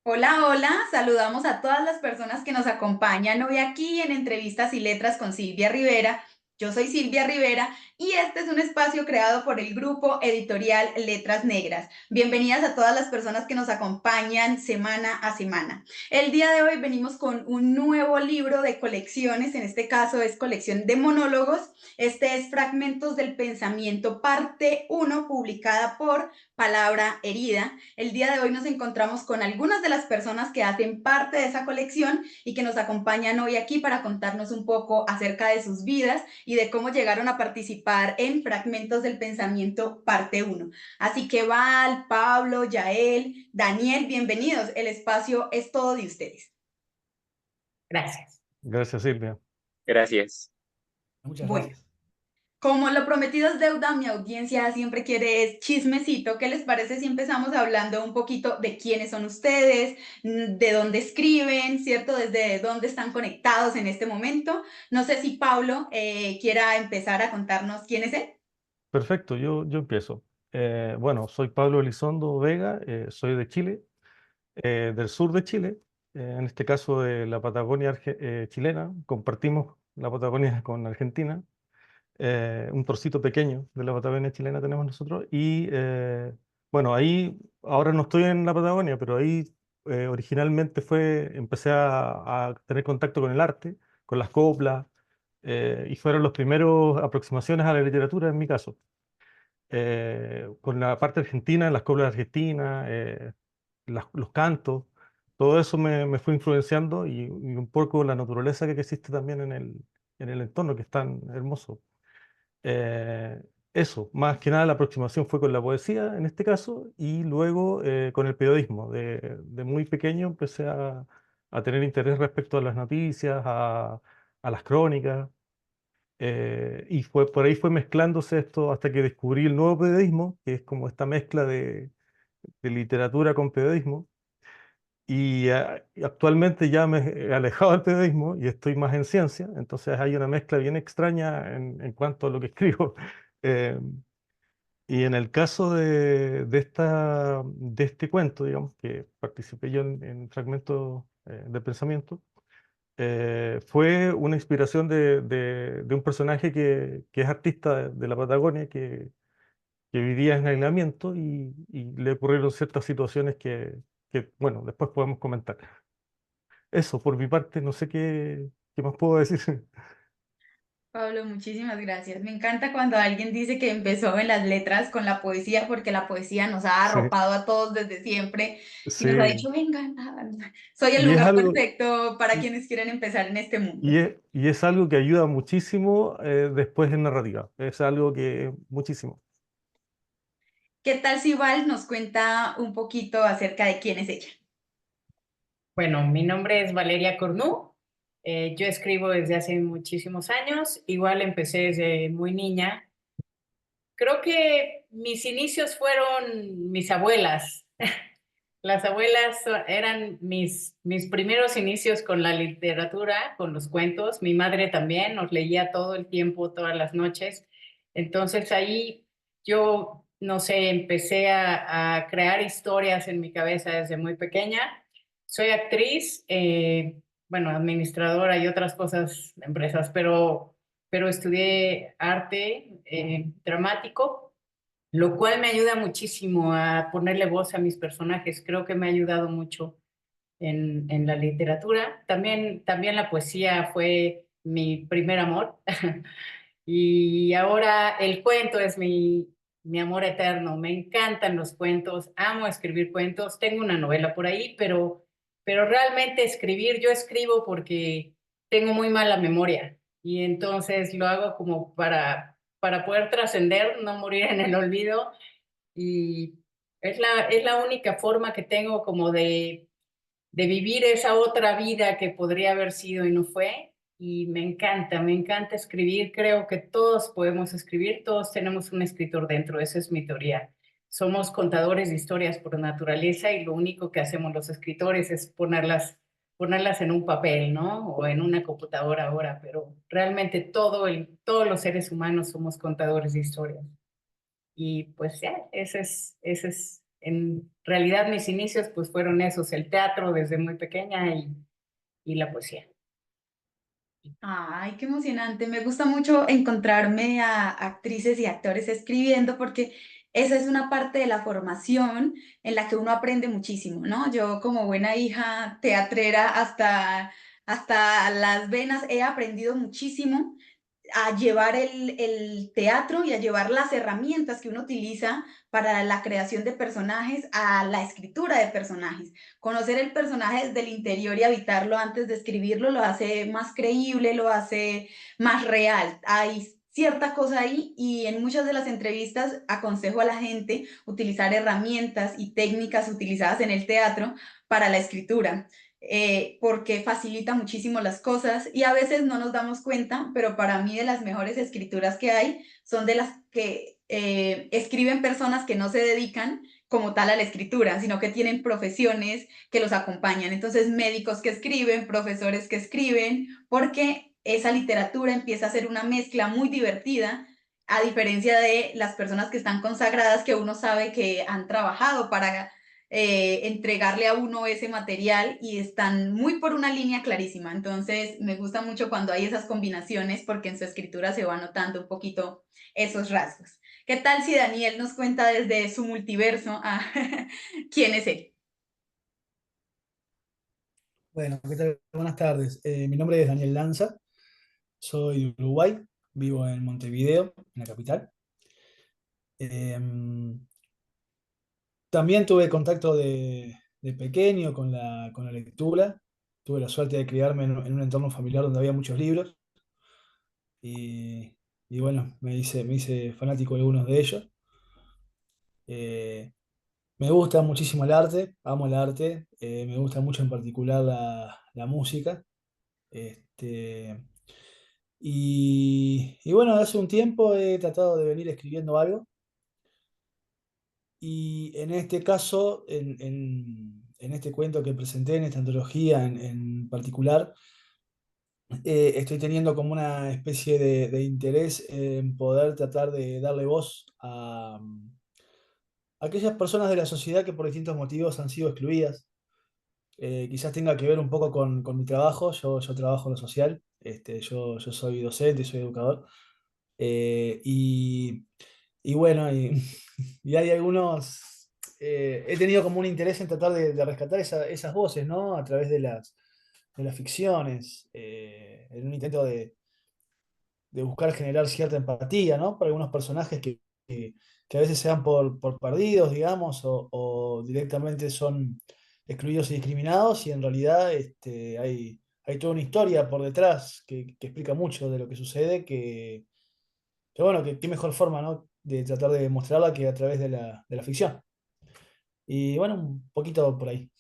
Hola, hola, saludamos a todas las personas que nos acompañan hoy aquí en Entrevistas y Letras con Silvia Rivera. Yo soy Silvia Rivera y este es un espacio creado por el grupo editorial Letras Negras. Bienvenidas a todas las personas que nos acompañan semana a semana. El día de hoy venimos con un nuevo libro de colecciones, en este caso es colección de monólogos. Este es Fragmentos del Pensamiento, parte uno, publicada por Palabra Herida. El día de hoy nos encontramos con algunas de las personas que hacen parte de esa colección y que nos acompañan hoy aquí para contarnos un poco acerca de sus vidas y de cómo llegaron a participar en Fragmentos del Pensamiento, parte uno. Así que Val, Pablo, Yael, Daniel, bienvenidos. El espacio es todo de ustedes. Gracias. Gracias, Silvia. Gracias. Muchas Bueno, gracias. como lo prometido es deuda, mi audiencia siempre quiere es chismecito. ¿Qué les parece si empezamos hablando un poquito de quiénes son ustedes, de dónde escriben, ¿cierto? Desde dónde están conectados en este momento. No sé si Pablo quiera empezar a contarnos quién es él. Perfecto, yo empiezo. Bueno, soy Pablo Elizondo Vega, soy de Chile, del sur de Chile, en este caso de la Patagonia chilena. Compartimos la Patagonia con Argentina, un trocito pequeño de la Patagonia chilena tenemos nosotros. Y bueno, ahí, ahora no estoy en la Patagonia, pero ahí originalmente empecé a tener contacto con el arte, con las coplas, y fueron los primeros aproximaciones a la literatura en mi caso. Con la parte argentina, las coplas argentinas, los cantos, todo eso me fue influenciando y un poco la naturaleza que existe también en el entorno, que es tan hermoso. Eh, Eso, más que nada la aproximación fue con la poesía en este caso y luego con el periodismo. De muy pequeño empecé a tener interés respecto a las noticias, a las crónicas. Y por ahí fue mezclándose esto hasta que descubrí el nuevo periodismo, que es como esta mezcla de literatura con periodismo. Y actualmente ya me he alejado del periodismo y estoy más en ciencia, entonces hay una mezcla bien extraña en cuanto a lo que escribo. Eh, y en el caso de este cuento, digamos, que participé yo en fragmentos de pensamiento, fue una inspiración de un personaje que es artista de la Patagonia, que vivía en aislamiento y le ocurrieron ciertas situaciones bueno, después podemos comentar. Eso, por mi parte, no sé qué más puedo decir. Pablo, muchísimas gracias. Me encanta cuando alguien dice que empezó en las letras con la poesía, porque la poesía nos ha Sí, arropado a todos desde siempre y nos ha sí. dicho, vengan, soy el Y es lugar algo, perfecto para y, quienes quieren empezar en este mundo. y es algo que ayuda muchísimo después en narrativa. Es algo que muchísimo. ¿Qué tal si Val nos cuenta un poquito acerca de quién es ella? Bueno, mi nombre es Valeria Cornú. Yo escribo desde hace muchísimos años. Igual empecé desde muy niña. Creo que mis inicios fueron mis abuelas. Las abuelas eran mis primeros inicios con la literatura, con los cuentos. Mi madre también nos leía todo el tiempo, todas las noches. Entonces ahí yo, no sé, empecé a crear historias en mi cabeza desde muy pequeña. Soy actriz, bueno, administradora y otras cosas de empresas, pero estudié arte dramático, lo cual me ayuda muchísimo a ponerle voz a mis personajes. Creo que me ha ayudado mucho en la literatura. También la poesía fue mi primer amor y ahora el cuento es mi amor eterno. Me encantan los cuentos, amo escribir cuentos. Tengo una novela por ahí, pero realmente escribir, yo escribo porque tengo muy mala memoria y entonces lo hago como para poder trascender, no morir en el olvido, y es la única forma que tengo como de vivir esa otra vida que podría haber sido y no fue. Y me encanta escribir. Creo que todos podemos escribir, todos tenemos un escritor dentro, esa es mi teoría. Somos contadores de historias por naturaleza y lo único que hacemos los escritores es ponerlas en un papel, ¿no? O en una computadora ahora, pero realmente todos los seres humanos somos contadores de historias. Y pues ya, ese es en realidad mis inicios pues fueron esos, el teatro desde muy pequeña y la poesía. Ay, qué emocionante. Me gusta mucho encontrarme a actrices y actores escribiendo porque esa es una parte de la formación en la que uno aprende muchísimo, ¿no? Yo como buena hija teatrera hasta las venas he aprendido muchísimo a llevar el teatro y a llevar las herramientas que uno utiliza para la creación de personajes a la escritura de personajes. Conocer el personaje desde el interior y habitarlo antes de escribirlo lo hace más creíble, lo hace más real. Hay cierta cosa ahí y en muchas de las entrevistas aconsejo a la gente utilizar herramientas y técnicas utilizadas en el teatro para la escritura, porque facilita muchísimo las cosas y a veces no nos damos cuenta, pero para mí de las mejores escrituras que hay son de las que escriben personas que no se dedican como tal a la escritura, sino que tienen profesiones que los acompañan. Entonces, médicos que escriben, profesores que escriben, porque esa literatura empieza a ser una mezcla muy divertida, a diferencia de las personas que están consagradas, que uno sabe que han trabajado para entregarle a uno ese material y están muy por una línea clarísima. Entonces, me gusta mucho cuando hay esas combinaciones porque en su escritura se va notando un poquito esos rasgos. ¿Qué tal si Daniel nos cuenta desde su multiverso quién es él? Bueno, ¿qué tal? Buenas tardes. Mi nombre es Daniel Lanza, soy de Uruguay, vivo en Montevideo, en la capital. Em, También tuve contacto de pequeño con la lectura. Tuve la suerte de criarme en un entorno familiar donde había muchos libros y, y bueno, me hice fanático de algunos de ellos. Eh, Me gusta muchísimo el arte, amo el arte, me gusta mucho en particular la música. Este, y bueno, hace un tiempo he tratado de venir escribiendo algo y en este caso, en este cuento que presenté, en esta antología en particular, estoy teniendo como una especie de interés en poder tratar de darle voz a aquellas personas de la sociedad que por distintos motivos han sido excluidas. Quizás tenga que ver un poco con mi trabajo, yo trabajo en lo social, yo soy docente, soy educador. Eh, y, y bueno, y hay algunos, he tenido como un interés en tratar de rescatar esas voces, ¿no? A través de las ficciones, en un intento de buscar generar cierta empatía, ¿no? Para algunos personajes que a veces se dan por perdidos, digamos, o directamente son excluidos y discriminados, y en realidad hay toda una historia por detrás que explica mucho de lo que sucede, que bueno, que qué mejor forma, ¿no? De tratar de mostrarla que a través de la ficción. Y bueno, un poquito por ahí.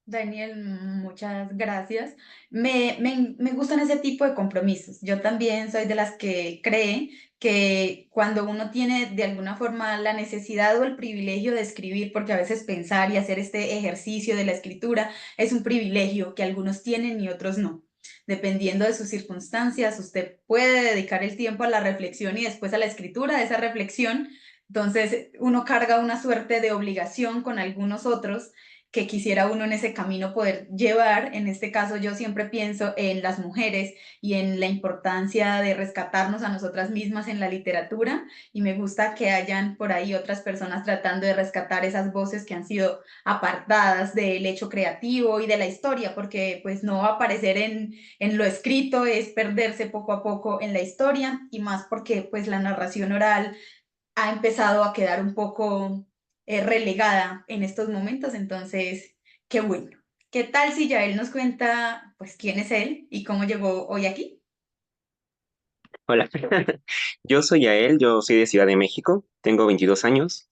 Daniel, muchas gracias. Me gustan ese tipo de compromisos. Yo también soy de las que cree que cuando uno tiene de alguna forma la necesidad o el privilegio de escribir, porque a veces pensar y hacer este ejercicio de la escritura es un privilegio que algunos tienen y otros no. Dependiendo de sus circunstancias, usted puede dedicar el tiempo a la reflexión y después a la escritura de esa reflexión. Entonces, uno carga una suerte de obligación con algunos otros que quisiera uno en ese camino poder llevar. En este caso yo siempre pienso en las mujeres y en la importancia de rescatarnos a nosotras mismas en la literatura y me gusta que hayan por ahí otras personas tratando de rescatar esas voces que han sido apartadas del hecho creativo y de la historia, porque pues no aparecer en lo escrito es perderse poco a poco en la historia y más porque pues la narración oral ha empezado a quedar un poco relegada en estos momentos, entonces, qué bueno. ¿Qué tal si ya él nos cuenta, pues, quién es él y cómo llegó hoy aquí? Hola, yo soy Yael, yo soy de Ciudad de México, tengo 22 años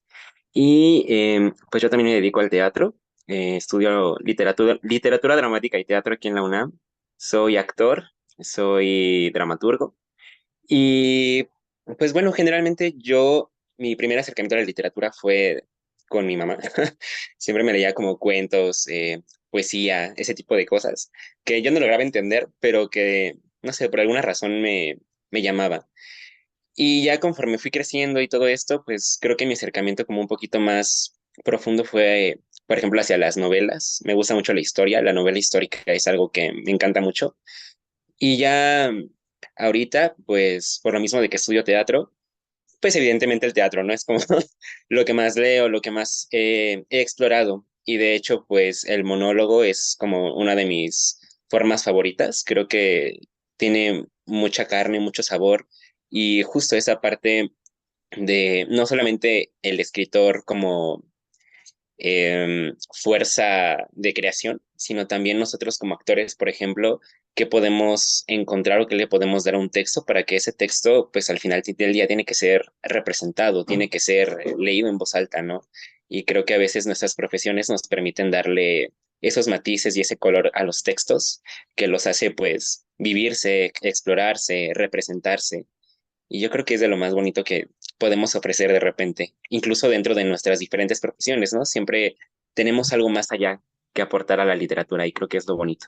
y pues yo también me dedico al teatro, estudio literatura dramática y teatro aquí en la UNAM, soy actor, soy dramaturgo y pues bueno, generalmente mi primer acercamiento a la literatura fue con mi mamá, siempre me leía como cuentos, poesía, ese tipo de cosas que yo no lograba entender, pero que, no sé, por alguna razón me llamaba. Y ya conforme fui creciendo y todo esto, pues creo que mi acercamiento como un poquito más profundo fue, por ejemplo, hacia las novelas. Me gusta mucho la historia, la novela histórica es algo que me encanta mucho. Y ya ahorita, pues por lo mismo de que estudio teatro, pues evidentemente el teatro, ¿no? Es como lo que más leo, lo que más he explorado. Y de hecho, pues el monólogo es como una de mis formas favoritas. Creo que tiene mucha carne, mucho sabor. Y justo esa parte de no solamente el escritor como fuerza de creación, sino también nosotros como actores, por ejemplo, qué podemos encontrar o qué le podemos dar a un texto para que ese texto, pues al final del día tiene que ser representado, tiene que ser leído en voz alta, ¿no? Y creo que a veces nuestras profesiones nos permiten darle esos matices y ese color a los textos que los hace, pues, vivirse, explorarse, representarse. Y yo creo que es de lo más bonito que podemos ofrecer de repente, incluso dentro de nuestras diferentes profesiones, ¿no? Siempre tenemos algo más allá que aportar a la literatura y creo que es lo bonito.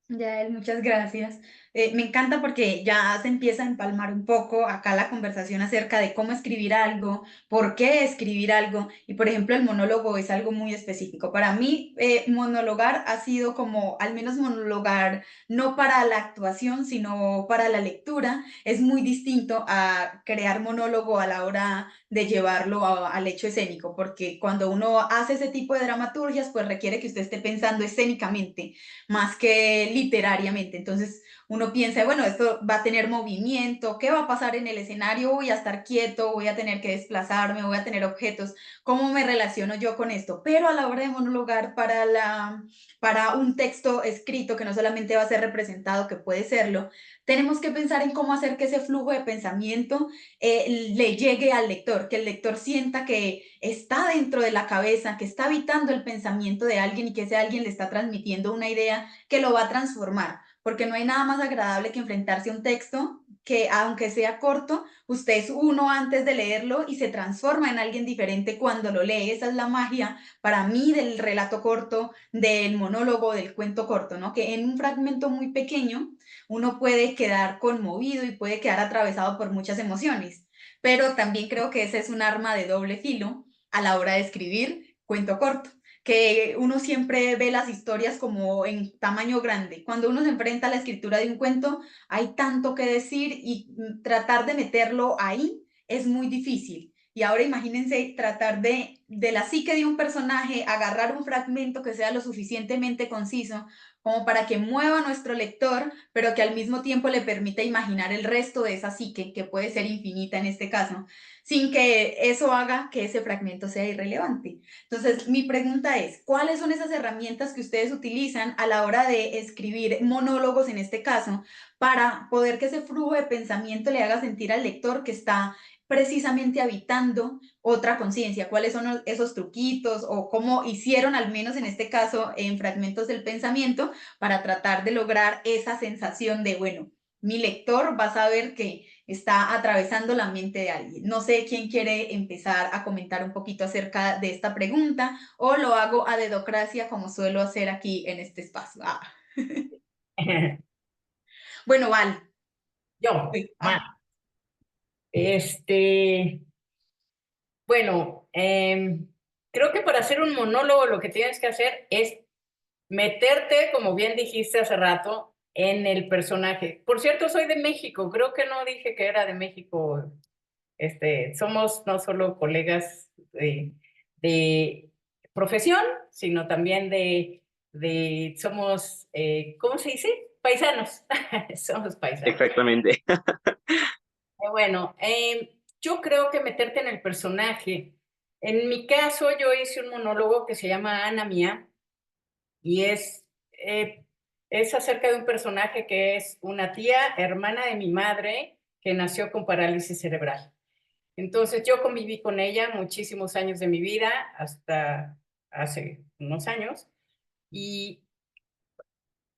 Yael, muchas gracias. Me encanta porque ya se empieza a empalmar un poco acá la conversación acerca de cómo escribir algo, por qué escribir algo, y por ejemplo el monólogo es algo muy específico. Para mí, monologar ha sido como, al menos monologar, no para la actuación, sino para la lectura, es muy distinto a crear monólogo a la hora de llevarlo al hecho escénico, porque cuando uno hace ese tipo de dramaturgias, pues requiere que usted esté pensando escénicamente más que literariamente. Entonces uno piensa, bueno, esto va a tener movimiento, ¿qué va a pasar en el escenario? Voy a estar quieto, voy a tener que desplazarme, voy a tener objetos, ¿cómo me relaciono yo con esto? Pero a la hora de monologar para un texto escrito que no solamente va a ser representado, que puede serlo, tenemos que pensar en cómo hacer que ese flujo de pensamiento le llegue al lector, que el lector sienta que está dentro de la cabeza, que está habitando el pensamiento de alguien y que ese alguien le está transmitiendo una idea que lo va a transformar, porque no hay nada más agradable que enfrentarse a un texto que aunque sea corto, usted es uno antes de leerlo y se transforma en alguien diferente cuando lo lee. Esa es la magia para mí del relato corto, del monólogo, del cuento corto, ¿no? Que en un fragmento muy pequeño uno puede quedar conmovido y puede quedar atravesado por muchas emociones, pero también creo que ese es un arma de doble filo a la hora de escribir cuento corto, que uno siempre ve las historias como en tamaño grande. Cuando uno se enfrenta a la escritura de un cuento, hay tanto que decir y tratar de meterlo ahí es muy difícil. Y ahora imagínense tratar de la psique de un personaje, agarrar un fragmento que sea lo suficientemente conciso como para que mueva a nuestro lector, pero que al mismo tiempo le permita imaginar el resto de esa psique, que puede ser infinita en este caso, sin que eso haga que ese fragmento sea irrelevante. Entonces, mi pregunta es, ¿cuáles son esas herramientas que ustedes utilizan a la hora de escribir monólogos en este caso para poder que ese flujo de pensamiento le haga sentir al lector que está precisamente habitando otra conciencia? ¿Cuáles son esos truquitos o cómo hicieron, al menos en este caso, en fragmentos del pensamiento, para tratar de lograr esa sensación de, bueno, mi lector va a saber que está atravesando la mente de alguien? No sé quién quiere empezar a comentar un poquito acerca de esta pregunta o lo hago a dedocracia como suelo hacer aquí en este espacio. Bueno, Val. Yo, este, bueno, creo que para hacer un monólogo lo que tienes que hacer es meterte, como bien dijiste hace rato, en el personaje. Por cierto, soy de México, creo que no dije que era de México. Somos no solo colegas de profesión, sino también somos, ¿cómo se dice? Paisanos. Somos paisanos. Exactamente. Bueno, yo creo que meterte en el personaje. En mi caso, yo hice un monólogo que se llama Ana Mía y es acerca de un personaje que es una tía, hermana de mi madre, que nació con parálisis cerebral. Entonces yo conviví con ella muchísimos años de mi vida, hasta hace unos años, y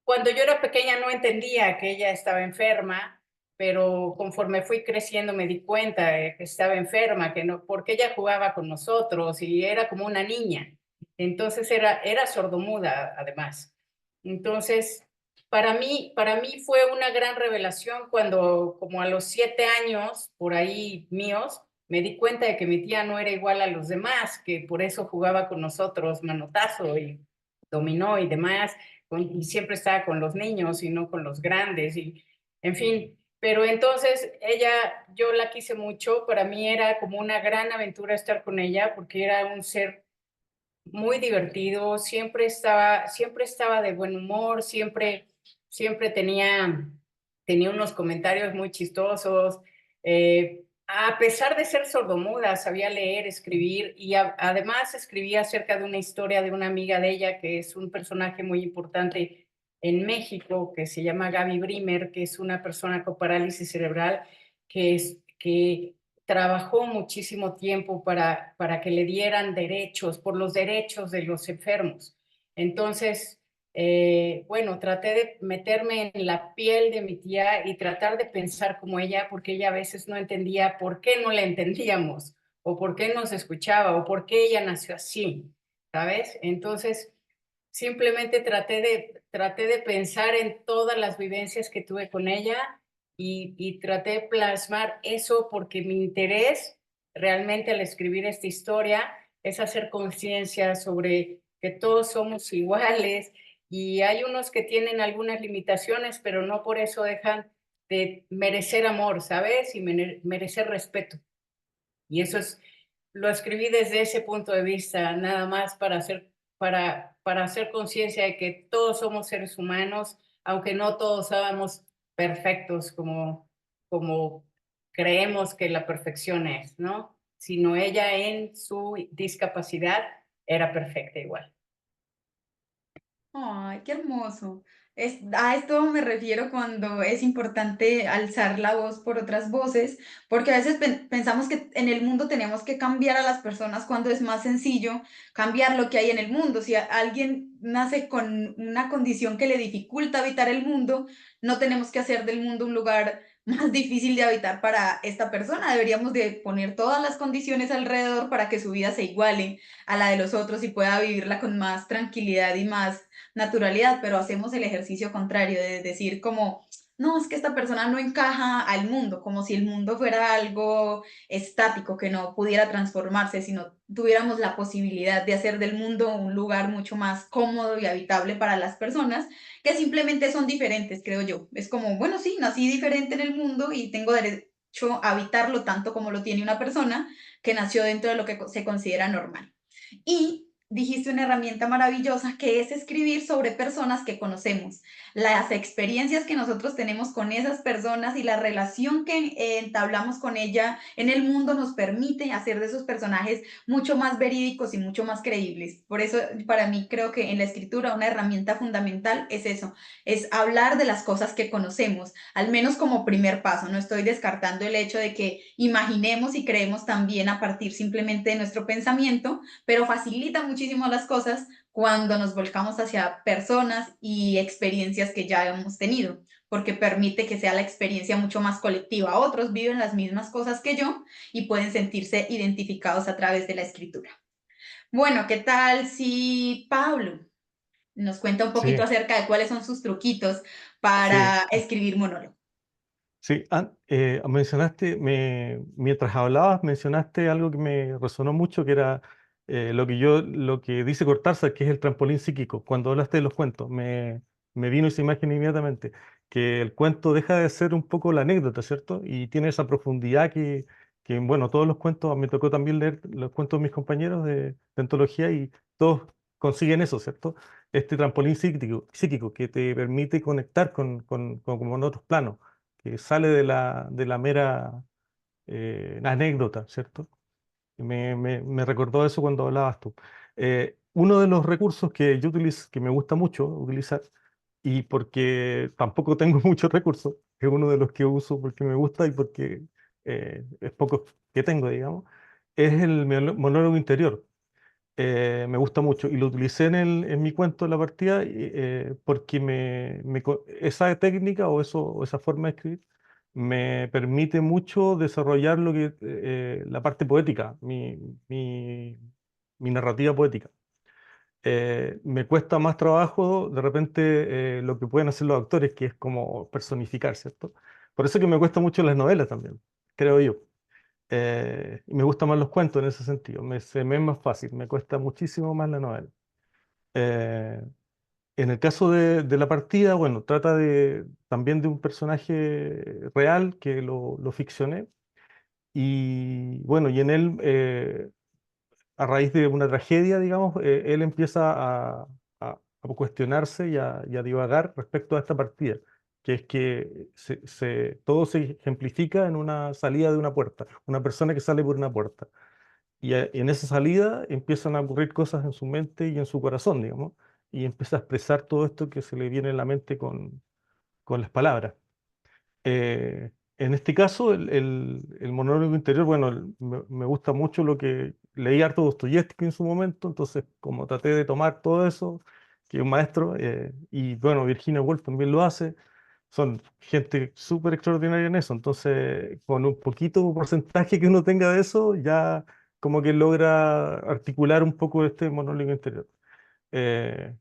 cuando yo era pequeña no entendía que ella estaba enferma, pero conforme fui creciendo me di cuenta de que estaba enferma, que no, porque ella jugaba con nosotros y era como una niña. Entonces era sordomuda además. Entonces para mí fue una gran revelación cuando, como a los 7 años, por ahí míos, me di cuenta de que mi tía no era igual a los demás, que por eso jugaba con nosotros manotazo y dominó y demás, y siempre estaba con los niños y no con los grandes, y en fin. Pero entonces ella, yo la quise mucho, para mí era como una gran aventura estar con ella, porque era un ser muy divertido, siempre estaba de buen humor, siempre tenía unos comentarios muy chistosos. A pesar de ser sordomuda, sabía leer, escribir y además escribía acerca de una historia de una amiga de ella que es un personaje muy importante en México, que se llama Gaby Brimer, que es una persona con parálisis cerebral que trabajó muchísimo tiempo para que le dieran derechos, por los derechos de los enfermos. Entonces, bueno, traté de meterme en la piel de mi tía y tratar de pensar como ella, porque ella a veces no entendía por qué no la entendíamos, o por qué nos escuchaba, o por qué ella nació así, ¿sabes? Entonces, simplemente traté de pensar en todas las vivencias que tuve con ella y traté de plasmar eso porque mi interés realmente al escribir esta historia es hacer conciencia sobre que todos somos iguales y hay unos que tienen algunas limitaciones, pero no por eso dejan de merecer amor, ¿sabes? Y merecer respeto. Y eso es, lo escribí desde ese punto de vista, nada más para hacer conciencia de que todos somos seres humanos, aunque no todos somos perfectos como creemos que la perfección es, ¿no? Sino ella en su discapacidad era perfecta igual. Ay, qué hermoso. A esto me refiero cuando es importante alzar la voz por otras voces, porque a veces pensamos que en el mundo tenemos que cambiar a las personas cuando es más sencillo cambiar lo que hay en el mundo. Si alguien nace con una condición que le dificulta habitar el mundo, no tenemos que hacer del mundo un lugar más difícil de habitar para esta persona. Deberíamos de poner todas las condiciones alrededor para que su vida se iguale a la de los otros y pueda vivirla con más tranquilidad y más naturalidad, pero hacemos el ejercicio contrario de decir como, no, es que esta persona no encaja al mundo, como si el mundo fuera algo estático, que no pudiera transformarse, sino tuviéramos la posibilidad de hacer del mundo un lugar mucho más cómodo y habitable para las personas que simplemente son diferentes, creo yo. Es como, bueno, sí, nací diferente en el mundo y tengo derecho a habitarlo tanto como lo tiene una persona que nació dentro de lo que se considera normal. Y dijiste una herramienta maravillosa que es escribir sobre personas que conocemos, las experiencias que nosotros tenemos con esas personas y la relación que entablamos con ella en el mundo nos permite hacer de esos personajes mucho más verídicos y mucho más creíbles. Por eso, para mí, creo que en la escritura una herramienta fundamental es eso, es hablar de las cosas que conocemos, al menos como primer paso. No estoy descartando el hecho de que imaginemos y creemos también a partir simplemente de nuestro pensamiento, pero facilita muchísimo las cosas cuando nos volcamos hacia personas y experiencias que ya hemos tenido, porque permite que sea la experiencia mucho más colectiva. Otros viven las mismas cosas que yo y pueden sentirse identificados a través de la escritura. Bueno, ¿qué tal si Pablo nos cuenta un poquito Sí, acerca de cuáles son sus truquitos sí, para escribir monólogo? sí. Mencionaste, mientras hablabas, mencionaste algo que me resonó mucho, que era lo que dice Cortázar, que es el trampolín psíquico. Cuando hablaste de los cuentos, me vino esa imagen inmediatamente, que el cuento deja de ser un poco la anécdota, ¿cierto? Y tiene esa profundidad bueno, todos los cuentos, me tocó también leer los cuentos de mis compañeros de antología y todos consiguen eso, ¿cierto? Este trampolín psíquico que te permite conectar con otros planos que sale de la mera anécdota, ¿cierto? Y me recordó eso cuando hablabas tú. Uno de los recursos que yo utilizo, que me gusta mucho utilizar, y porque tampoco tengo muchos recursos, es uno de los que uso porque me gusta y porque es poco que tengo, digamos, es el monólogo interior. Me gusta mucho y lo utilicé en mi cuento, en la partida, porque esa técnica o esa forma de escribir me permite mucho desarrollar la parte poética, mi narrativa poética. Me cuesta más trabajo de repente lo que pueden hacer los actores, que es como personificar, ¿cierto? Por eso que me cuesta mucho las novelas también, creo yo. Y me gustan más los cuentos en ese sentido. Se me es más fácil, me cuesta muchísimo más la novela. Eh, en el caso de la partida, bueno, trata también de un personaje real que lo ficcioné. Y bueno, y en él, a raíz de una tragedia, digamos, él empieza a cuestionarse y a divagar respecto a esta partida, que es que todo se ejemplifica en una salida de una puerta, una persona que sale por una puerta. Y en esa salida empiezan a ocurrir cosas en su mente y en su corazón, digamos, y empieza a expresar todo esto que se le viene en la mente con las palabras. En este caso, el monólogo interior, bueno, me gusta mucho lo que leí harto Dostoyevski en su momento, entonces como traté de tomar todo eso, que es un maestro, y bueno, Virginia Woolf también lo hace, son gente súper extraordinaria en eso, entonces con un poquito porcentaje que uno tenga de eso, ya como que logra articular un poco este monólogo interior. Eh,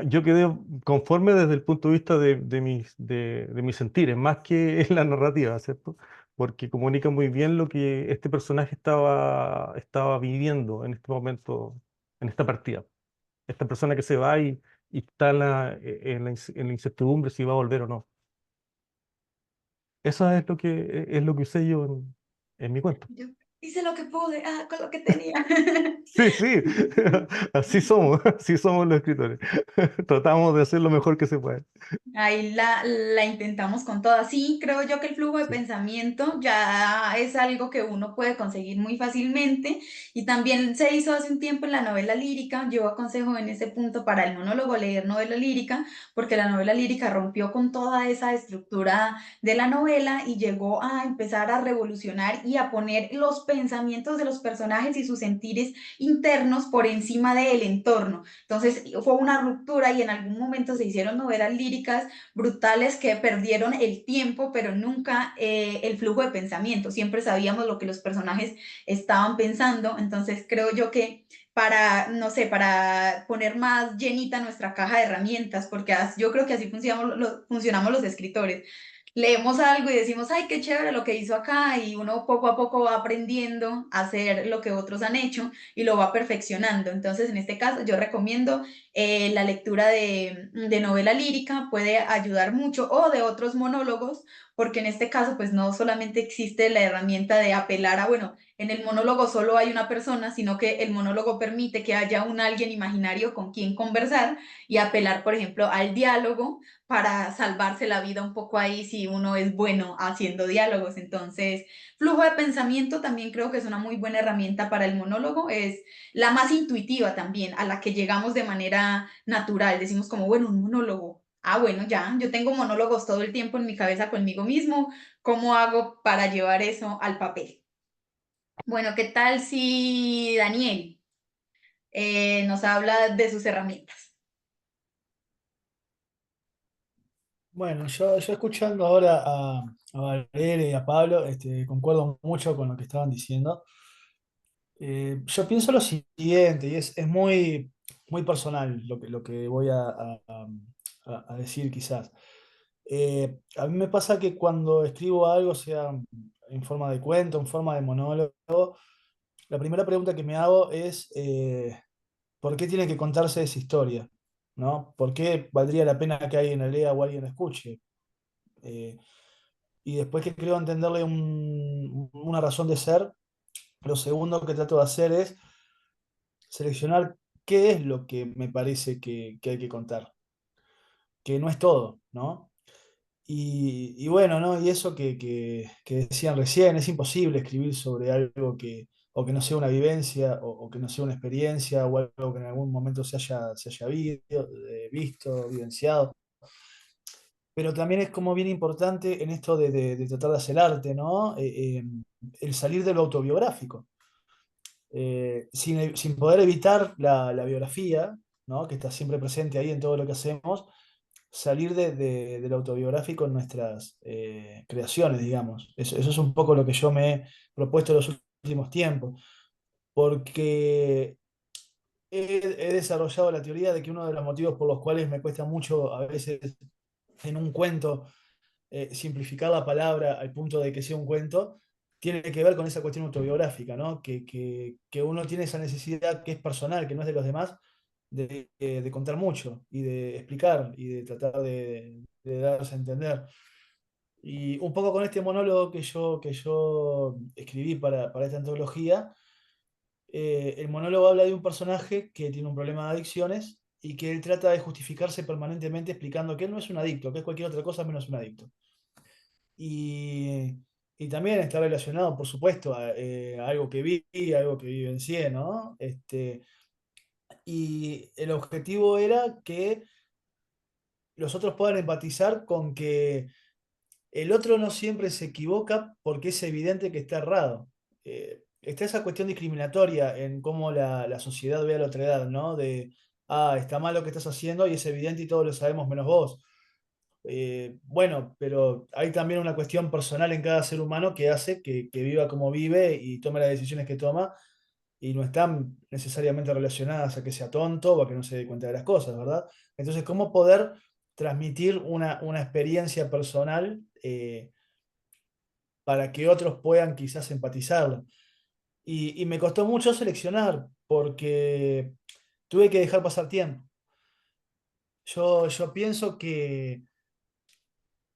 yo quedé conforme desde el punto de vista de mis sentires, más que en la narrativa, ¿cierto? Porque comunica muy bien lo que este personaje estaba viviendo en este momento, en esta partida. Esta persona que se va y está en la incertidumbre si va a volver o no. Eso es lo que usé yo en mi cuento. Yo hice lo que pude, con lo que tenía. Sí, sí, así somos los escritores. Tratamos de hacer lo mejor que se puede. Ahí la intentamos con todas. Sí, creo yo que el flujo de Sí. pensamiento ya es algo que uno puede conseguir muy fácilmente y también se hizo hace un tiempo en la novela lírica. Yo aconsejo en ese punto para el monólogo leer novela lírica porque la novela lírica rompió con toda esa estructura de la novela y llegó a empezar a revolucionar y a poner los pensamientos de los personajes y sus sentires internos por encima del entorno. Entonces fue una ruptura y en algún momento se hicieron novelas líricas brutales que perdieron el tiempo, pero nunca el flujo de pensamiento. Siempre sabíamos lo que los personajes estaban pensando. Entonces creo yo que para, no sé, para poner más llenita nuestra caja de herramientas, porque yo creo que así funcionamos los escritores. Leemos algo y decimos, ay, qué chévere lo que hizo acá, y uno poco a poco va aprendiendo a hacer lo que otros han hecho y lo va perfeccionando. Entonces, en este caso, yo recomiendo la lectura de novela lírica, puede ayudar mucho, o de otros monólogos, porque en este caso, pues no solamente existe la herramienta de apelar a, bueno, en el monólogo solo hay una persona, sino que el monólogo permite que haya un alguien imaginario con quien conversar y apelar, por ejemplo, al diálogo para salvarse la vida un poco ahí si uno es bueno haciendo diálogos. Entonces, flujo de pensamiento también creo que es una muy buena herramienta para el monólogo, es la más intuitiva también, a la que llegamos de manera natural. Decimos como, bueno, un monólogo. Ah, bueno, ya, yo tengo monólogos todo el tiempo en mi cabeza conmigo mismo. ¿Cómo hago para llevar eso al papel? Bueno, ¿qué tal si Daniel nos habla de sus herramientas? Bueno, yo escuchando ahora a Valeria y a Pablo, concuerdo mucho con lo que estaban diciendo. Yo pienso lo siguiente, y es muy, muy personal lo que voy a decir quizás. A mí me pasa que cuando escribo algo, sea en forma de cuento, en forma de monólogo, la primera pregunta que me hago es, ¿por qué tiene que contarse esa historia? ¿No? ¿Por qué valdría la pena que alguien la lea o alguien la escuche? Eh, y después que creo entenderle una razón de ser, lo segundo que trato de hacer es seleccionar qué es lo que me parece que hay que contar, que no es todo, ¿no? Y bueno, ¿no? Y eso que decían recién, es imposible escribir sobre algo o que no sea una vivencia, o que no sea una experiencia, o algo que en algún momento se haya visto, vivenciado. Pero también es como bien importante en esto de tratar de hacer arte, ¿no? El salir de lo autobiográfico. Sin poder evitar la biografía, ¿no? Que está siempre presente ahí en todo lo que hacemos, salir de lo autobiográfico en nuestras creaciones, digamos. Eso es un poco lo que yo me he propuesto en los últimos tiempos, porque he desarrollado la teoría de que uno de los motivos por los cuales me cuesta mucho a veces en un cuento simplificar la palabra al punto de que sea un cuento, tiene que ver con esa cuestión autobiográfica, ¿no? Que uno tiene esa necesidad que es personal, que no es de los demás, de contar mucho y de explicar y de tratar de darse a entender. Y un poco con este monólogo que yo escribí para esta antología, el monólogo habla de un personaje que tiene un problema de adicciones y que él trata de justificarse permanentemente explicando que él no es un adicto, que es cualquier otra cosa menos un adicto. Y, y también está relacionado, por supuesto, a algo que vi, algo que vivencié, ¿no? Y el objetivo era que los otros puedan empatizar con que el otro no siempre se equivoca porque es evidente que está errado. Está esa cuestión discriminatoria en cómo la sociedad ve a la otra edad, ¿no? Está mal lo que estás haciendo y es evidente y todos lo sabemos menos vos. Bueno, pero hay también una cuestión personal en cada ser humano que hace que viva como vive y tome las decisiones que toma y no están necesariamente relacionadas a que sea tonto o a que no se dé cuenta de las cosas, ¿verdad? Entonces, ¿cómo poder transmitir una experiencia personal para que otros puedan quizás empatizarlo? Y me costó mucho seleccionar porque tuve que dejar pasar tiempo. Yo pienso que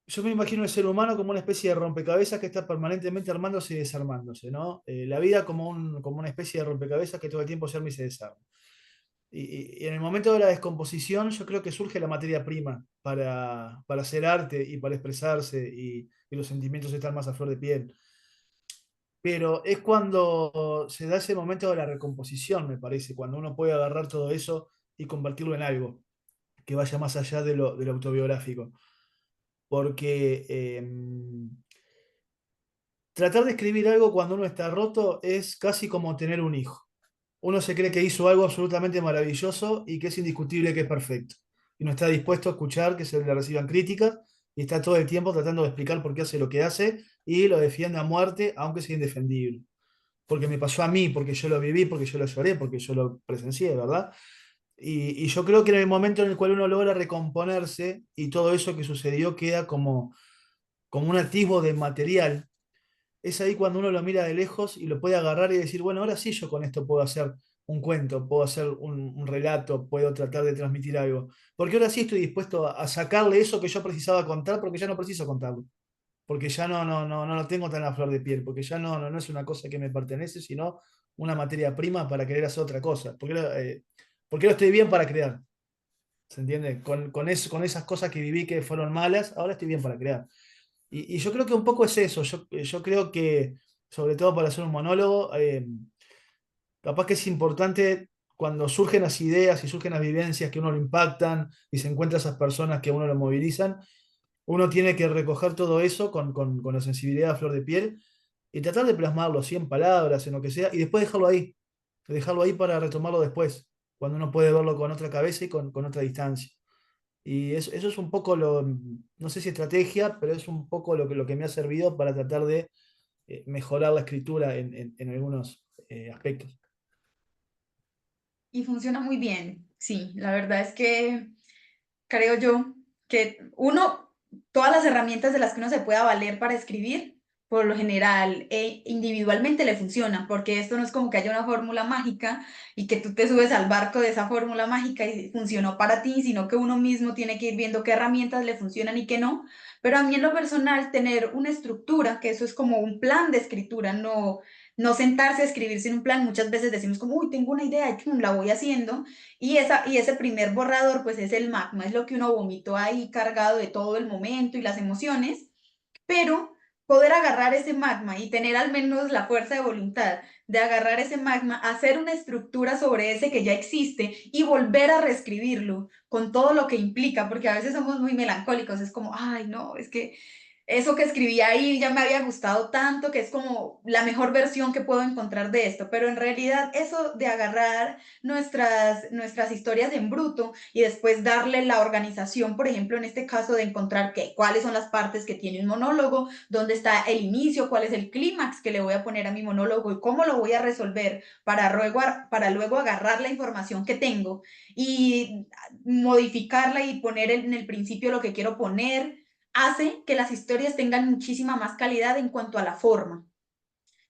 yo me imagino el ser humano como una especie de rompecabezas que está permanentemente armándose y desarmándose, ¿no? La vida como una especie de rompecabezas que todo el tiempo se arma y se desarma. Y en el momento de la descomposición yo creo que surge la materia prima para hacer arte y para expresarse y los sentimientos están más a flor de piel. Pero es cuando se da ese momento de la recomposición, me parece, cuando uno puede agarrar todo eso y convertirlo en algo que vaya más allá de lo autobiográfico. Porque tratar de escribir algo cuando uno está roto es casi como tener un hijo. Uno se cree que hizo algo absolutamente maravilloso y que es indiscutible que es perfecto. Y no está dispuesto a escuchar que se le reciban críticas y está todo el tiempo tratando de explicar por qué hace lo que hace y lo defiende a muerte, aunque sea indefendible. Porque me pasó a mí, porque yo lo viví, porque yo lo lloré, porque yo lo presencié, ¿verdad? Y yo creo que en el momento en el cual uno logra recomponerse y todo eso que sucedió queda como un atisbo de material, es ahí cuando uno lo mira de lejos y lo puede agarrar y decir, bueno, ahora sí yo con esto puedo hacer un cuento, puedo hacer un relato, puedo tratar de transmitir algo. Porque ahora sí estoy dispuesto a sacarle eso que yo precisaba contar porque ya no preciso contarlo. Porque ya no lo tengo tan a flor de piel, porque ya no es una cosa que me pertenece, sino una materia prima para querer hacer otra cosa. Porque ahora estoy bien para crear. ¿Se entiende? Con esas cosas que viví que fueron malas, ahora estoy bien para crear. Y yo creo que un poco es eso. Yo creo que, sobre todo para hacer un monólogo, capaz que es importante cuando surgen las ideas y surgen las vivencias que uno lo impactan y se encuentra esas personas que a uno lo movilizan, uno tiene que recoger todo eso con la sensibilidad a flor de piel y tratar de plasmarlo, 100 palabras, en lo que sea, y después dejarlo ahí para retomarlo después, cuando uno puede verlo con otra cabeza y con otra distancia. Y eso es un poco no sé si estrategia, pero es un poco lo que me ha servido para tratar de mejorar la escritura en algunos aspectos. Y funciona muy bien, sí, la verdad es que creo yo que uno, todas las herramientas de las que uno se pueda valer para escribir, por lo general, individualmente le funcionan, porque esto no es como que haya una fórmula mágica y que tú te subes al barco de esa fórmula mágica y funcionó para ti, sino que uno mismo tiene que ir viendo qué herramientas le funcionan y qué no. Pero a mí en lo personal, tener una estructura, que eso es como un plan de escritura, no sentarse a escribir sin un plan, muchas veces decimos como, uy, tengo una idea, y la voy haciendo, y ese primer borrador, pues es el magma, es lo que uno vomitó ahí cargado de todo el momento y las emociones, pero poder agarrar ese magma y tener al menos la fuerza de voluntad de agarrar ese magma, hacer una estructura sobre ese que ya existe y volver a reescribirlo con todo lo que implica, porque a veces somos muy melancólicos, es como, ay, no, es que eso que escribí ahí ya me había gustado tanto, que es como la mejor versión que puedo encontrar de esto, pero en realidad eso de agarrar nuestras historias en bruto y después darle la organización, por ejemplo, en este caso de encontrar cuáles son las partes que tiene un monólogo, dónde está el inicio, cuál es el clímax que le voy a poner a mi monólogo y cómo lo voy a resolver para luego agarrar la información que tengo y modificarla y poner en el principio lo que quiero poner, hace que las historias tengan muchísima más calidad en cuanto a la forma,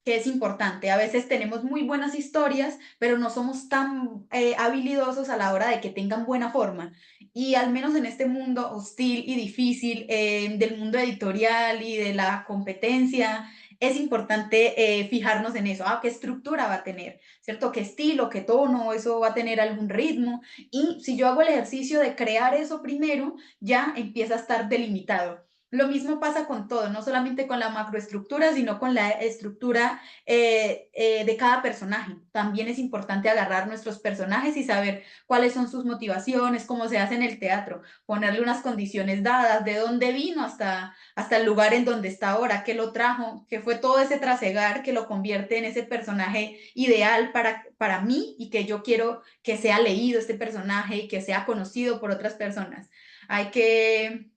que es importante. A veces tenemos muy buenas historias, pero no somos tan habilidosos a la hora de que tengan buena forma. Y al menos en este mundo hostil y difícil del mundo editorial y de la competencia, es importante fijarnos en eso. Ah, ¿qué estructura va a tener? ¿Cierto? ¿Qué estilo? ¿Qué tono? ¿Eso va a tener algún ritmo? Y si yo hago el ejercicio de crear eso primero, ya empieza a estar delimitado. Lo mismo pasa con todo, no solamente con la macroestructura, sino con la estructura de cada personaje. También es importante agarrar nuestros personajes y saber cuáles son sus motivaciones, cómo se hace en el teatro, ponerle unas condiciones dadas, de dónde vino hasta el lugar en donde está ahora, qué lo trajo, qué fue todo ese trasegar que lo convierte en ese personaje ideal para mí y que yo quiero que sea leído este personaje y que sea conocido por otras personas. Hay que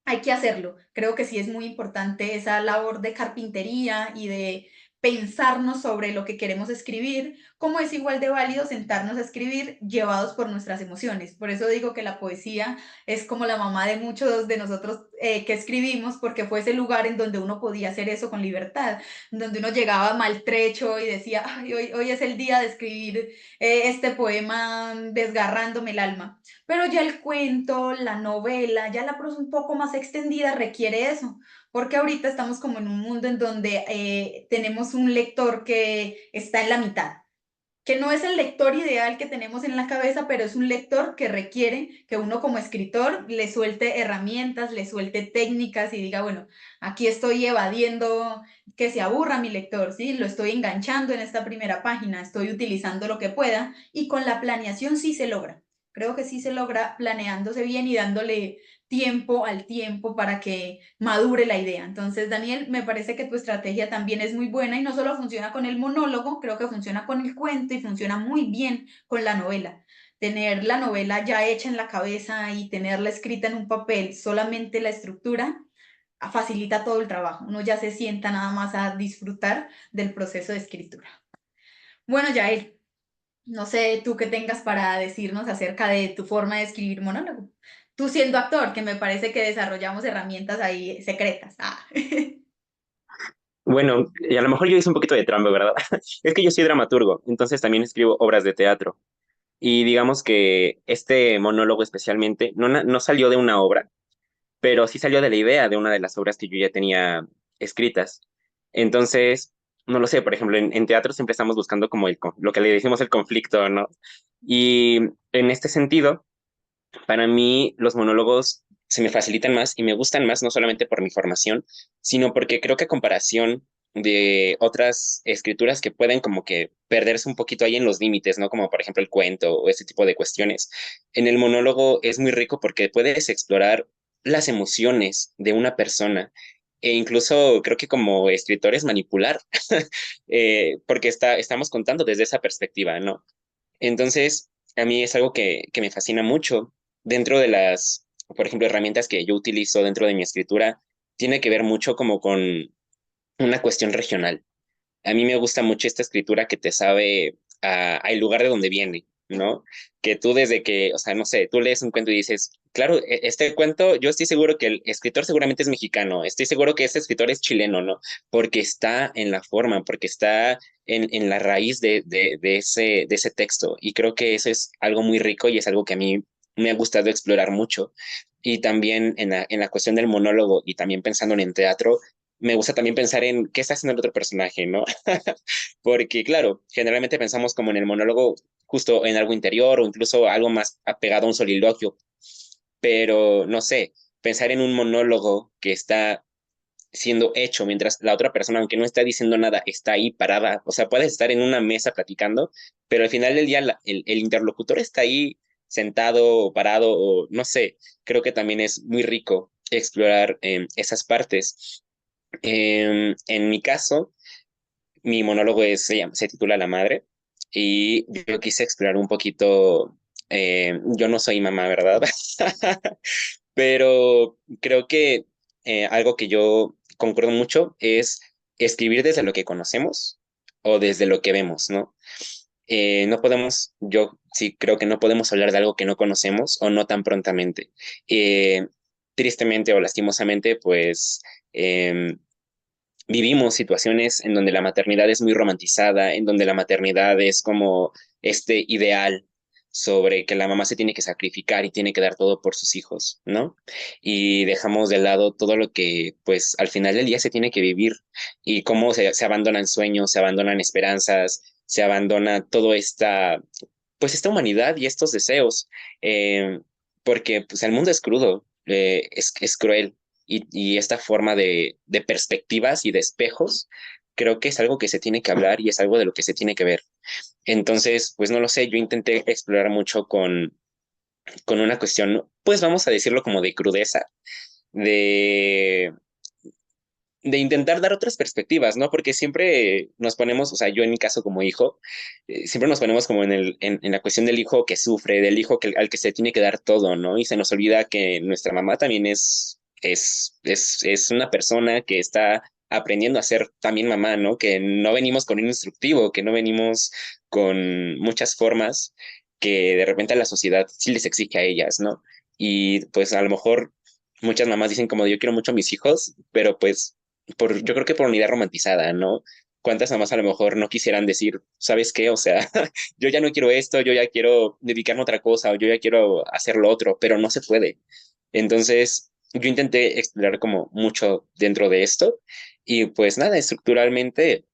hay que hacerlo. Creo que sí es muy importante esa labor de carpintería y de pensarnos sobre lo que queremos escribir, como es igual de válido sentarnos a escribir llevados por nuestras emociones. Por eso digo que la poesía es como la mamá de muchos de nosotros que escribimos, porque fue ese lugar en donde uno podía hacer eso con libertad, donde uno llegaba maltrecho y decía, ay, hoy es el día de escribir este poema desgarrándome el alma. Pero ya el cuento, la novela, ya la prosa un poco más extendida requiere eso, porque ahorita estamos como en un mundo en donde tenemos un lector que está en la mitad, que no es el lector ideal que tenemos en la cabeza, pero es un lector que requiere que uno como escritor le suelte herramientas, le suelte técnicas y diga, bueno, aquí estoy evadiendo que se aburra mi lector, ¿sí? Lo estoy enganchando en esta primera página, estoy utilizando lo que pueda y con la planeación sí se logra. Creo que sí se logra planeándose bien y dándole tiempo al tiempo para que madure la idea. Entonces, Daniel, me parece que tu estrategia también es muy buena y no solo funciona con el monólogo, creo que funciona con el cuento y funciona muy bien con la novela. Tener la novela ya hecha en la cabeza y tenerla escrita en un papel, solamente la estructura, facilita todo el trabajo. Uno ya se sienta nada más a disfrutar del proceso de escritura. Bueno, Yael, no sé tú qué tengas para decirnos acerca de tu forma de escribir monólogo. Tú siendo actor, que me parece que desarrollamos herramientas ahí secretas. Ah. Bueno, y a lo mejor yo hice un poquito de trampa, ¿verdad? Es que yo soy dramaturgo, entonces también escribo obras de teatro. Y digamos que este monólogo especialmente no salió de una obra, pero sí salió de la idea de una de las obras que yo ya tenía escritas. Entonces, no lo sé, por ejemplo, en teatro siempre estamos buscando como lo que le decimos el conflicto, ¿no? Y en este sentido, para mí los monólogos se me facilitan más y me gustan más, no solamente por mi formación, sino porque creo que a comparación de otras escrituras que pueden como que perderse un poquito ahí en los límites, ¿no? Como por ejemplo el cuento o ese tipo de cuestiones. En el monólogo es muy rico porque puedes explorar las emociones de una persona e incluso creo que como escritores manipular, porque estamos contando desde esa perspectiva, ¿no? Entonces, a mí es algo que me fascina mucho. Dentro de por ejemplo, herramientas que yo utilizo dentro de mi escritura, tiene que ver mucho como con una cuestión regional. A mí me gusta mucho esta escritura que te sabe al lugar de donde viene, ¿no? Que tú desde que, o sea, no sé, tú lees un cuento y dices, claro, este cuento, yo estoy seguro que el escritor seguramente es mexicano, estoy seguro que este escritor es chileno, ¿no? Porque está en la forma, porque está en la raíz de ese texto. Y creo que eso es algo muy rico y es algo que a mí me ha gustado explorar mucho. Y también en la cuestión del monólogo y también pensando en el teatro, me gusta también pensar en qué está haciendo el otro personaje, ¿no? Porque, claro, generalmente pensamos como en el monólogo justo en algo interior o incluso algo más apegado a un soliloquio, pero no sé, pensar en un monólogo que está siendo hecho mientras la otra persona, aunque no está diciendo nada, está ahí parada, o sea, puedes estar en una mesa platicando, pero al final del día el interlocutor está ahí sentado o parado o no sé, creo que también es muy rico explorar esas partes. En mi caso, mi monólogo se titula La Madre y yo quise explorar un poquito, yo no soy mamá, ¿verdad? Pero creo que algo que yo concuerdo mucho es escribir desde lo que conocemos o desde lo que vemos, ¿no? No podemos, yo sí creo que no podemos hablar de algo que no conocemos o no tan prontamente. Eh, Tristemente o lastimosamente, pues em, vivimos situaciones en donde la maternidad es muy romantizada, en donde la maternidad es como este ideal sobre que la mamá se tiene que sacrificar y tiene que dar todo por sus hijos, ¿no? Y dejamos de lado todo lo que, pues, al final del día se tiene que vivir y cómo se abandonan sueños, se abandonan esperanzas, se abandona toda esta, pues, esta humanidad y estos deseos, eh, porque, pues, el mundo es crudo, es cruel y esta forma de perspectivas y de espejos, creo que es algo que se tiene que hablar y es algo de lo que se tiene que ver. Entonces, pues no lo sé, yo intenté explorar mucho con una cuestión, pues vamos a decirlo como de crudeza, de, de intentar dar otras perspectivas, ¿no? Porque siempre nos ponemos, o sea, yo en mi caso como hijo, siempre nos ponemos como en la cuestión del hijo que sufre, del hijo al que se tiene que dar todo, ¿no? Y se nos olvida que nuestra mamá también es una persona que está aprendiendo a ser también mamá, ¿no? Que no venimos con un instructivo, que no venimos con muchas formas que de repente a la sociedad sí les exige a ellas, ¿no? Y pues a lo mejor muchas mamás dicen como yo quiero mucho a mis hijos, pero pues yo creo que por una idea romantizada, ¿no? ¿Cuántas mamás a lo mejor no quisieran decir, ¿sabes qué? O sea, yo ya no quiero esto, yo ya quiero dedicarme a otra cosa, o yo ya quiero hacer lo otro, pero no se puede. Entonces, yo intenté explorar como mucho dentro de esto y pues nada, estructuralmente,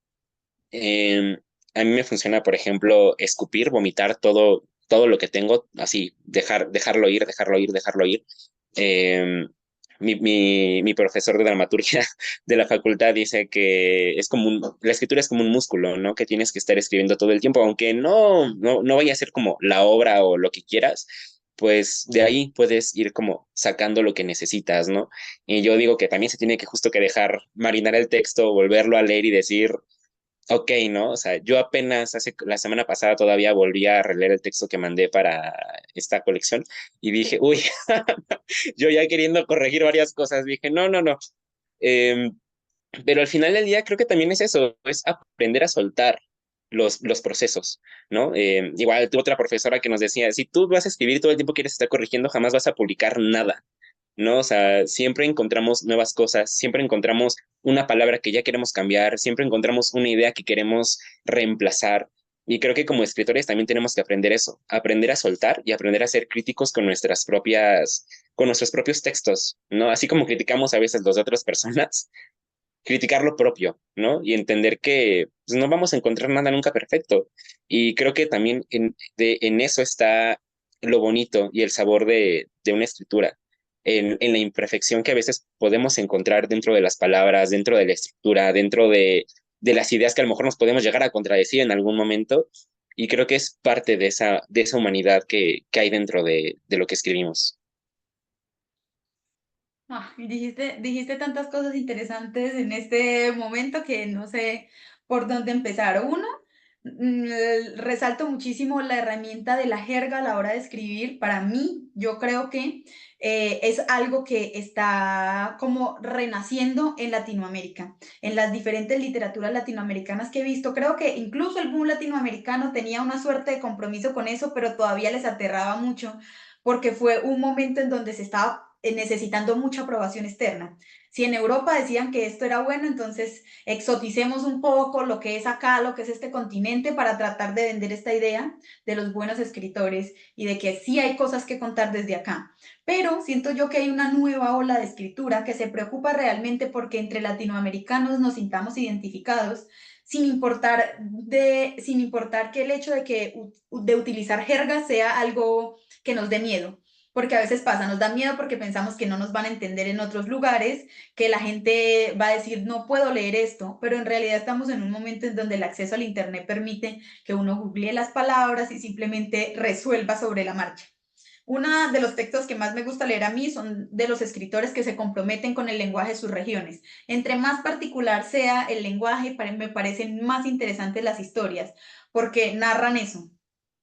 eh, a mí me funciona, por ejemplo, escupir, vomitar todo lo que tengo, así, dejarlo ir, dejarlo ir, dejarlo ir. Eh, mi profesor de dramaturgia de la facultad dice que la escritura es como un músculo, ¿no? Que tienes que estar escribiendo todo el tiempo, aunque no vaya a ser como la obra o lo que quieras, pues de ahí puedes ir como sacando lo que necesitas, ¿no? Y yo digo que también se tiene que justo que dejar marinar el texto, volverlo a leer y decir, ok, ¿no? O sea, yo apenas la semana pasada todavía volví a releer el texto que mandé para esta colección y dije, uy, yo ya queriendo corregir varias cosas, dije, no, no, no. Em, pero al final del día creo que también es eso, es aprender a soltar los procesos, ¿no? Igual tuve otra profesora que nos decía, si tú vas a escribir todo el tiempo quieres estar corrigiendo, jamás vas a publicar nada, ¿no? O sea, siempre encontramos nuevas cosas, siempre encontramos una palabra que ya queremos cambiar, siempre encontramos una idea que queremos reemplazar. Y creo que como escritores también tenemos que aprender eso, aprender a soltar y aprender a ser críticos con nuestros propios textos, ¿no? Así como criticamos a veces los de otras personas, criticar lo propio, ¿no? Y entender que pues, no vamos a encontrar nada nunca perfecto. Y creo que también en eso está lo bonito y el sabor de una escritura, en la imperfección que a veces podemos encontrar dentro de las palabras, dentro de la estructura, dentro de las ideas que a lo mejor nos podemos llegar a contradecir en algún momento. Y creo que es parte de esa humanidad que hay dentro de lo que escribimos. Y dijiste tantas cosas interesantes en este momento que no sé por dónde empezar. Uno, resalto muchísimo la herramienta de la jerga a la hora de escribir. Para mí, yo creo que es algo que está como renaciendo en Latinoamérica, en las diferentes literaturas latinoamericanas que he visto. Creo que incluso el boom latinoamericano tenía una suerte de compromiso con eso, pero todavía les aterraba mucho porque fue un momento en donde se estaba necesitando mucha aprobación externa. Si en Europa decían que esto era bueno, entonces exoticemos un poco lo que es acá, lo que es este continente, para tratar de vender esta idea de los buenos escritores y de que sí hay cosas que contar desde acá. Pero siento yo que hay una nueva ola de escritura que se preocupa realmente porque entre latinoamericanos nos sintamos identificados, sin importar que el hecho de utilizar jerga sea algo que nos dé miedo, porque a veces pasa, nos da miedo porque pensamos que no nos van a entender en otros lugares, que la gente va a decir, no puedo leer esto, pero en realidad estamos en un momento en donde el acceso al Internet permite que uno googlee las palabras y simplemente resuelva sobre la marcha. Uno de los textos que más me gusta leer a mí son de los escritores que se comprometen con el lenguaje de sus regiones. Entre más particular sea el lenguaje, me parecen más interesantes las historias, porque narran eso,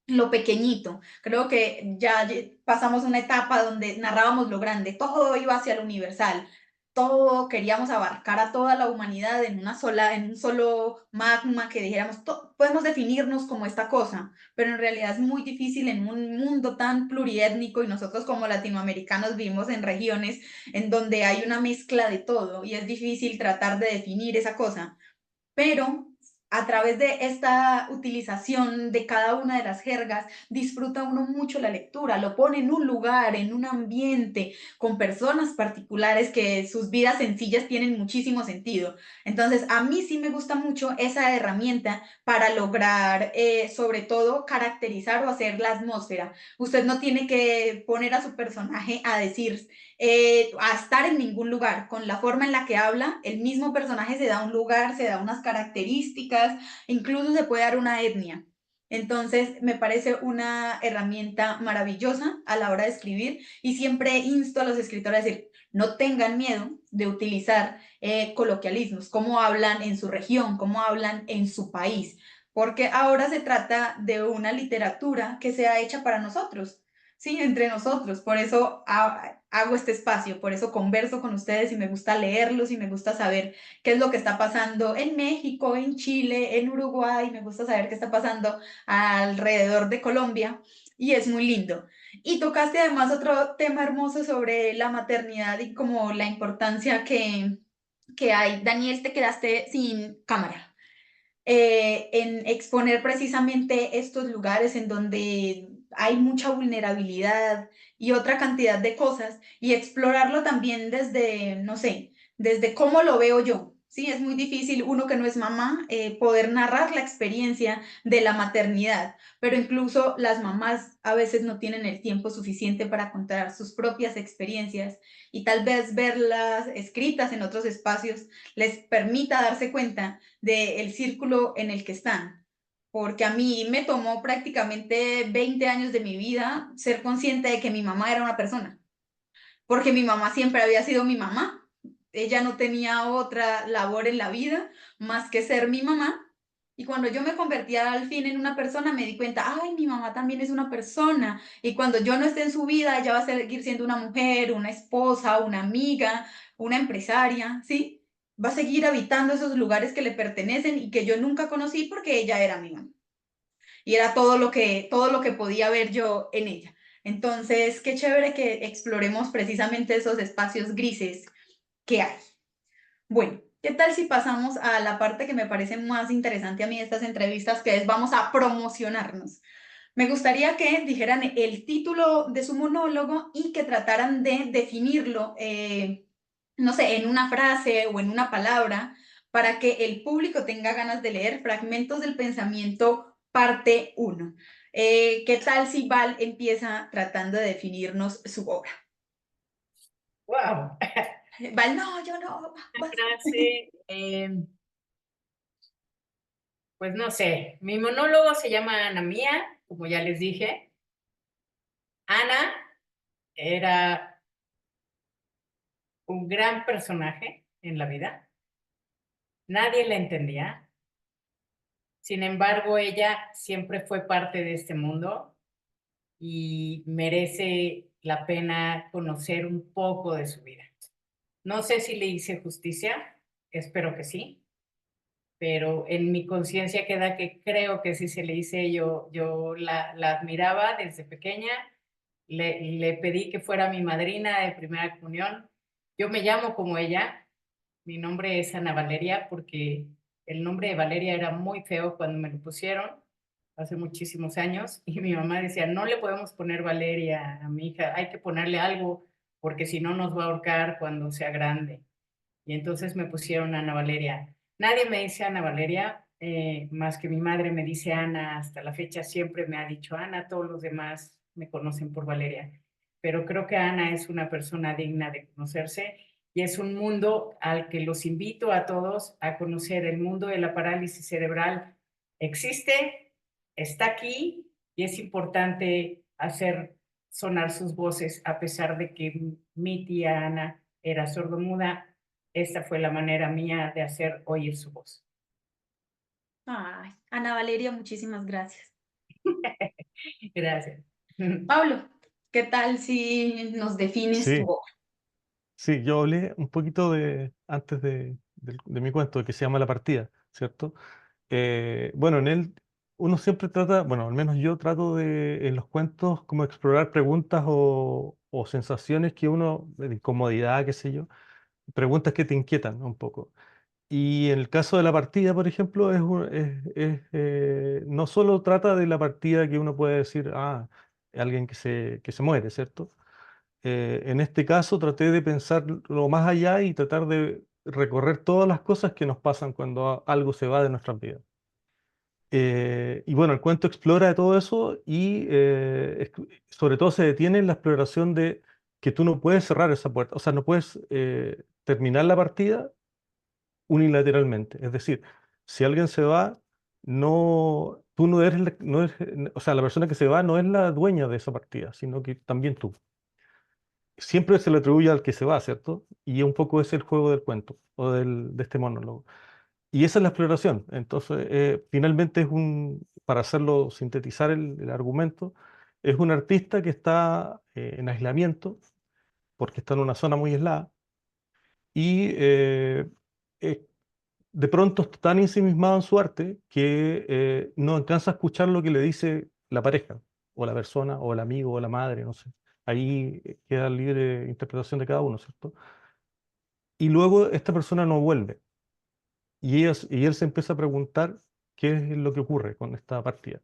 lo pequeñito. Creo que ya pasamos una etapa donde narrábamos lo grande, todo iba hacia lo universal, todo queríamos abarcar a toda la humanidad en un solo magma que dijéramos, podemos definirnos como esta cosa, pero en realidad es muy difícil en un mundo tan pluriétnico y nosotros como latinoamericanos vivimos en regiones en donde hay una mezcla de todo y es difícil tratar de definir esa cosa. Pero a través de esta utilización de cada una de las jergas, disfruta uno mucho la lectura, lo pone en un lugar, en un ambiente, con personas particulares que sus vidas sencillas tienen muchísimo sentido. Entonces, a mí sí me gusta mucho esa herramienta para lograr, sobre todo, caracterizar o hacer la atmósfera. Usted no tiene que poner a su personaje a decir a estar en ningún lugar. Con la forma en la que habla, el mismo personaje se da un lugar, se da unas características, incluso se puede dar una etnia. Entonces, me parece una herramienta maravillosa a la hora de escribir y siempre insto a los escritores a decir, no tengan miedo de utilizar coloquialismos, cómo hablan en su región, cómo hablan en su país, porque ahora se trata de una literatura que sea hecha para nosotros. Sí, entre nosotros. Por eso hago este espacio, por eso converso con ustedes y me gusta leerlos y me gusta saber qué es lo que está pasando en México, en Chile, en Uruguay, me gusta saber qué está pasando alrededor de Colombia y es muy lindo. Y tocaste además otro tema hermoso sobre la maternidad y como la importancia que hay. Daniel, te quedaste sin cámara. En exponer precisamente estos lugares en donde hay mucha vulnerabilidad y otra cantidad de cosas y explorarlo también desde, no sé, desde cómo lo veo yo. Sí, es muy difícil uno que no es mamá poder narrar la experiencia de la maternidad, pero incluso las mamás a veces no tienen el tiempo suficiente para contar sus propias experiencias y tal vez verlas escritas en otros espacios les permita darse cuenta del círculo en el que están. Porque a mí me tomó prácticamente 20 años de mi vida ser consciente de que mi mamá era una persona. Porque mi mamá siempre había sido mi mamá. Ella no tenía otra labor en la vida más que ser mi mamá. Y cuando yo me convertía al fin en una persona, me di cuenta, ay, mi mamá también es una persona. Y cuando yo no esté en su vida, ella va a seguir siendo una mujer, una esposa, una amiga, una empresaria, ¿sí? Va a seguir habitando esos lugares que le pertenecen y que yo nunca conocí porque ella era mi mamá. Y era todo lo que podía ver yo en ella. Entonces, qué chévere que exploremos precisamente esos espacios grises que hay. Bueno, ¿qué tal si pasamos a la parte que me parece más interesante a mí de estas entrevistas, que es vamos a promocionarnos? Me gustaría que dijeran el título de su monólogo y que trataran de definirlo, no sé, en una frase o en una palabra, para que el público tenga ganas de leer Fragmentos del Pensamiento, parte 1. ¿Qué tal si Val empieza tratando de definirnos su obra? ¡Wow! Val, no, yo no. Vas. Frase, pues no sé, mi monólogo se llama Ana Mía, como ya les dije. Ana era un gran personaje en la vida. Nadie la entendía. Sin embargo, ella siempre fue parte de este mundo y merece la pena conocer un poco de su vida. No sé si le hice justicia, espero que sí, pero en mi conciencia queda que creo que sí se le hice. Yo la admiraba desde pequeña, le pedí que fuera mi madrina de primera comunión. Yo me llamo como ella, mi nombre es Ana Valeria porque el nombre de Valeria era muy feo cuando me lo pusieron hace muchísimos años y mi mamá decía, no le podemos poner Valeria a mi hija, hay que ponerle algo porque si no nos va a ahorcar cuando sea grande. Y entonces me pusieron Ana Valeria. Nadie me dice Ana Valeria, más que mi madre me dice Ana, hasta la fecha siempre me ha dicho Ana, todos los demás me conocen por Valeria. Pero creo que Ana es una persona digna de conocerse y es un mundo al que los invito a todos a conocer. El mundo de la parálisis cerebral existe, está aquí y es importante hacer sonar sus voces, a pesar de que mi tía Ana era sordomuda. Esta fue la manera mía de hacer oír su voz. Ay, Ana Valeria, muchísimas gracias. Gracias. Pablo, ¿qué tal si nos defines tu Sí, obra? sí, yo hablé un poquito antes de mi cuento, que se llama La partida, ¿cierto? Bueno, en él uno siempre trata, bueno, al menos yo trato en los cuentos como explorar preguntas o sensaciones que uno, de incomodidad, qué sé yo, preguntas que te inquietan un poco. Y en el caso de la partida, por ejemplo, no solo trata de la partida que uno puede decir, alguien que se muere, ¿cierto? En este caso traté de pensar lo más allá y tratar de recorrer todas las cosas que nos pasan cuando algo se va de nuestras vidas. Y bueno, el cuento explora todo eso y sobre todo se detiene en la exploración de que tú no puedes cerrar esa puerta, o sea, no puedes terminar la partida unilateralmente. Es decir, si alguien se va, no, tú no eres, o sea, la persona que se va no es la dueña de esa partida, sino que también tú. Siempre se le atribuye al que se va, ¿cierto? Y un poco es el juego del cuento o de este monólogo. Y esa es la exploración. Entonces, finalmente para hacerlo sintetizar el argumento, es un artista que está en aislamiento, porque está en una zona muy aislada, y eh, de pronto está tan ensimismado en su arte que no alcanza a escuchar lo que le dice la pareja, o la persona, o el amigo, o la madre, no sé. Ahí queda libre interpretación de cada uno, ¿cierto? Y luego esta persona no vuelve. Y él se empieza a preguntar qué es lo que ocurre con esta partida.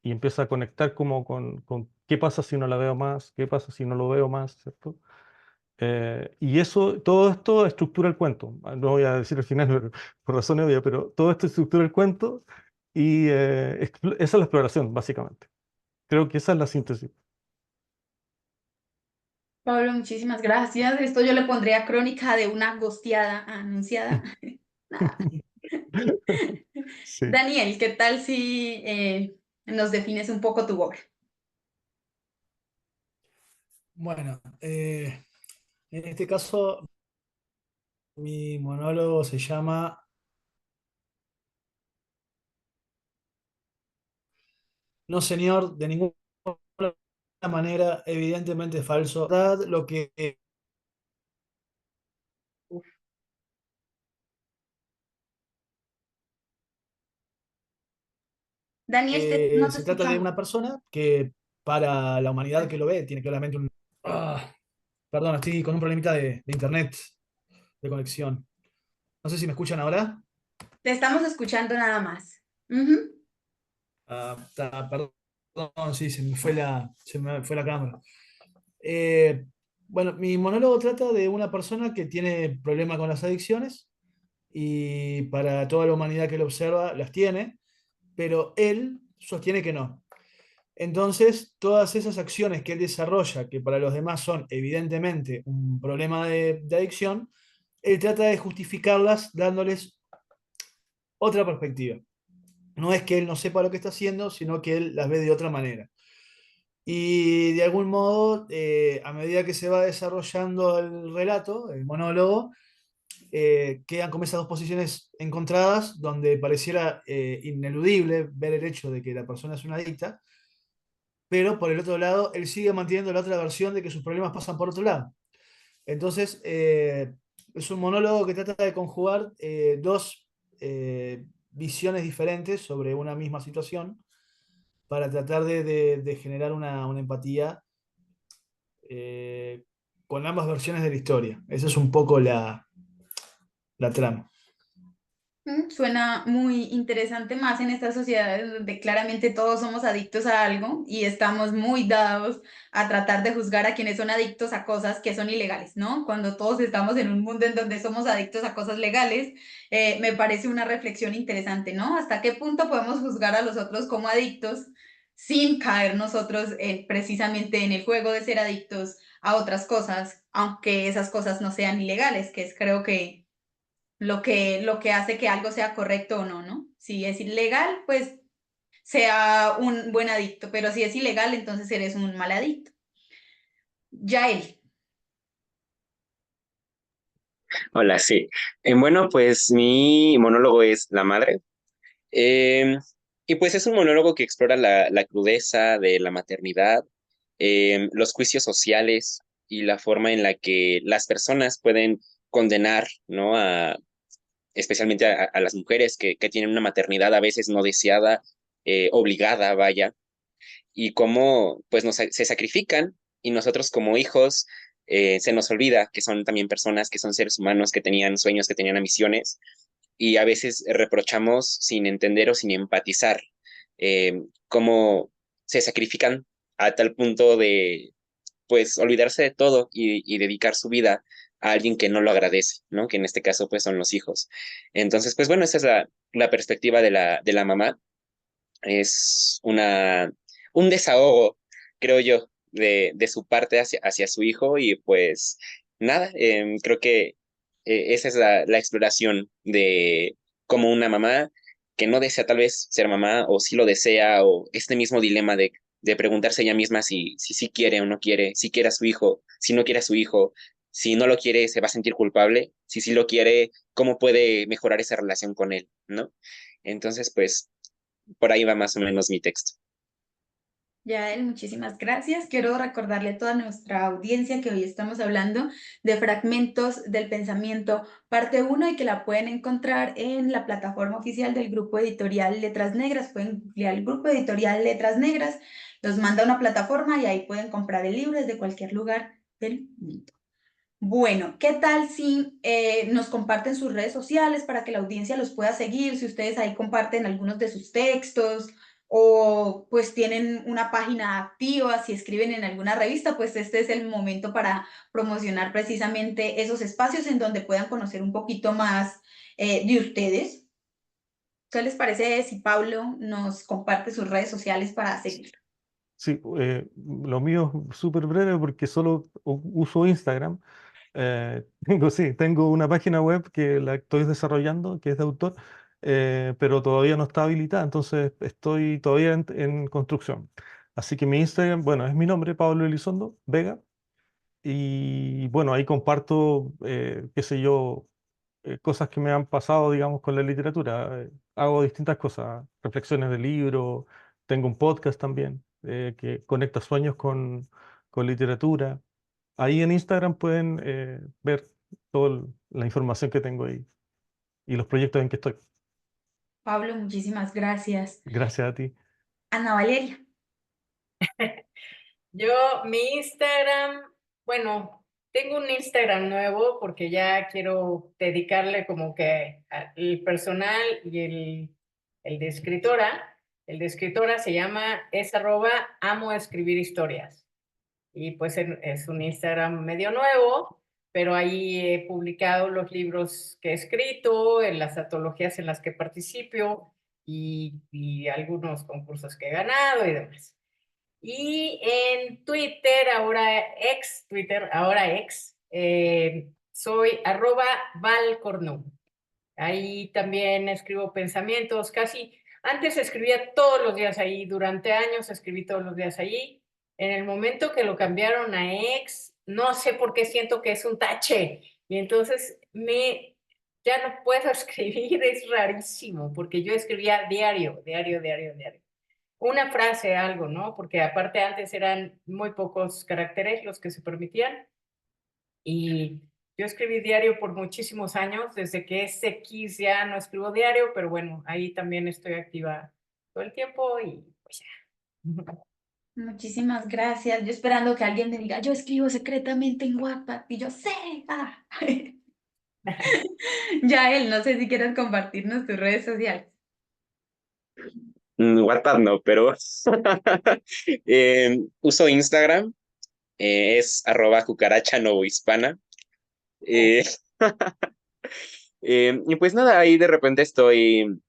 Y empieza a conectar como con qué pasa si no la veo más, qué pasa si no lo veo más, ¿cierto? Y todo esto estructura el cuento. No voy a decir el final por razones obvias, pero todo esto estructura el cuento y esa es la exploración, básicamente. Creo que esa es la síntesis. Pablo, muchísimas gracias. Esto yo le pondría crónica de una gosteada anunciada. Nada. Sí. Daniel, ¿qué tal si nos defines un poco tu obra? Bueno, en este caso, mi monólogo se llama No, señor, de ninguna manera, evidentemente falso. ¿Verdad? Lo que Daniel, no te se trata de escuchamos. una persona que para la humanidad que lo ve tiene claramente un... perdón, estoy con un problemita de internet, de conexión. No sé si me escuchan ahora. Te estamos escuchando nada más. Ujú. Perdón, sí, se me fue la cámara. Eh, bueno, mi monólogo trata de una persona que tiene problemas con las adicciones y para toda la humanidad que lo observa las tiene, pero él sostiene que no. Entonces, todas esas acciones que él desarrolla, que para los demás son evidentemente un problema de adicción, él trata de justificarlas dándoles otra perspectiva. No es que él no sepa lo que está haciendo, sino que él las ve de otra manera. Y de algún modo, a medida que se va desarrollando el relato, el monólogo, quedan como esas dos posiciones encontradas, donde pareciera ineludible ver el hecho de que la persona es una adicta, pero por el otro lado, él sigue manteniendo la otra versión de que sus problemas pasan por otro lado. Entonces, es un monólogo que trata de conjugar dos visiones diferentes sobre una misma situación para tratar de generar una empatía eh, con ambas versiones de la historia. Esa es un poco la trama. Suena muy interesante más en estas sociedades donde claramente todos somos adictos a algo y estamos muy dados a tratar de juzgar a quienes son adictos a cosas que son ilegales, ¿no? Cuando todos estamos en un mundo en donde somos adictos a cosas legales, me parece una reflexión interesante, ¿no? ¿Hasta qué punto podemos juzgar a los otros como adictos sin caer nosotros precisamente en el juego de ser adictos a otras cosas, aunque esas cosas no sean ilegales, que es creo que lo que hace que algo sea correcto o no, ¿no? Si es ilegal, pues sea un buen adicto, pero si es ilegal, entonces eres un mal adicto. Yael. Hola, sí. Bueno, pues mi monólogo es La Madre. Em, y pues es un monólogo que explora la crudeza de la maternidad, los juicios sociales y la forma en la que las personas pueden condenar, ¿no? Especialmente a las mujeres que tienen una maternidad a veces no deseada, obligada, vaya, y cómo pues se sacrifican y nosotros como hijos se nos olvida que son también personas, que son seres humanos, que tenían sueños, que tenían ambiciones y a veces reprochamos sin entender o sin empatizar cómo se sacrifican a tal punto de pues olvidarse de todo y dedicar su vida a alguien que no lo agradece, ¿no? Que en este caso pues son los hijos. Entonces, pues bueno, esa es la perspectiva de la mamá. Es un desahogo, creo yo, de su parte hacia su hijo y pues nada, creo que esa es la exploración de cómo una mamá que no desea tal vez ser mamá o si lo desea o este mismo dilema de preguntarse ella misma si sí quiere o no quiere, si quiere a su hijo, si no quiere a su hijo, si no lo quiere se va a sentir culpable, si sí lo quiere, cómo puede mejorar esa relación con él, ¿no? Entonces, pues por ahí va más o menos mi texto. Yael, muchísimas gracias. Quiero recordarle a toda nuestra audiencia que hoy estamos hablando de Fragmentos del Pensamiento, parte uno, y que la pueden encontrar en la plataforma oficial del Grupo Editorial Letras Negras. Pueden googlear el Grupo Editorial Letras Negras, los manda a una plataforma y ahí pueden comprar el libro desde cualquier lugar del mundo. Bueno, ¿qué tal si nos comparten sus redes sociales para que la audiencia los pueda seguir? Si ustedes ahí comparten algunos de sus textos o pues tienen una página activa, si escriben en alguna revista, pues este es el momento para promocionar precisamente esos espacios en donde puedan conocer un poquito más de ustedes. ¿Qué les parece si Pablo nos comparte sus redes sociales para seguir? Sí, lo mío es súper breve porque solo uso Instagram. Sí, tengo una página web que la estoy desarrollando, que es de autor, pero todavía no está habilitada, entonces estoy todavía en construcción. Así que mi Instagram, bueno, es mi nombre, Pablo Elizondo Vega, y bueno, ahí comparto, qué sé yo, cosas que me han pasado, digamos, con la literatura. Hago distintas cosas, reflexiones de libro, tengo un podcast también que conecta sueños con literatura. Ahí en Instagram pueden ver toda la información que tengo ahí y los proyectos en que estoy. Pablo, muchísimas gracias. Gracias a ti. Ana Valeria. Mi Instagram, bueno, tengo un Instagram nuevo porque ya quiero dedicarle como que el personal y el de escritora. El de escritora se llama, es @ amo escribir historias. Y pues es un Instagram medio nuevo, pero ahí he publicado los libros que he escrito, en las antologías en las que participo y algunos concursos que he ganado y demás. Y en Twitter, ahora ex, soy @valcornu. Ahí también escribo pensamientos, antes escribía todos los días ahí, durante años escribí todos los días ahí. En el momento que lo cambiaron a ex, no sé por qué siento que es un tache. Y entonces ya no puedo escribir, es rarísimo, porque yo escribía diario, diario, diario, diario. Una frase, algo, ¿no? Porque aparte antes eran muy pocos caracteres los que se permitían. Y yo escribí diario por muchísimos años, desde que es X ya no escribo diario, pero bueno, ahí también estoy activa todo el tiempo y pues ya. Muchísimas gracias. Yo esperando que alguien me diga, yo escribo secretamente en WhatsApp y yo sé. Ah. Yael, no sé si quieres compartirnos tus redes sociales. WhatsApp no, pero uso Instagram, es @cucaracha novohispana. Eh, y pues nada, ahí de repente estoy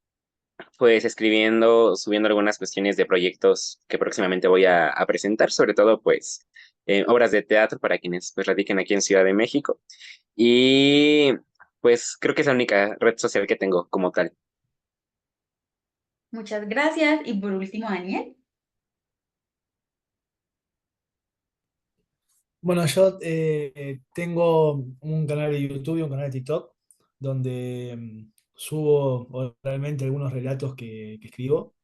pues escribiendo, subiendo algunas cuestiones de proyectos que próximamente voy a presentar, sobre todo pues obras de teatro para quienes pues radiquen aquí en Ciudad de México. Y pues creo que es la única red social que tengo como tal. Muchas gracias. Y por último, Daniel. Bueno, yo tengo un canal de YouTube y un canal de TikTok donde subo oralmente algunos relatos que escribo.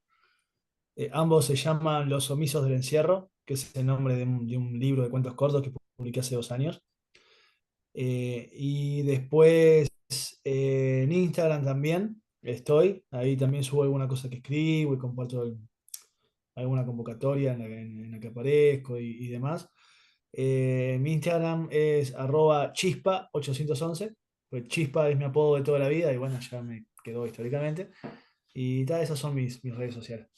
Ambos se llaman Los omisos del encierro, que es el nombre de un libro de cuentos cortos que publiqué hace 2 años. Y después en Instagram también estoy, ahí también subo alguna cosa que escribo y comparto alguna convocatoria en la que aparezco y demás. Mi Instagram es @chispa811, pues Chispa es mi apodo de toda la vida y bueno, ya me quedó históricamente. Y tal, esas son mis redes sociales.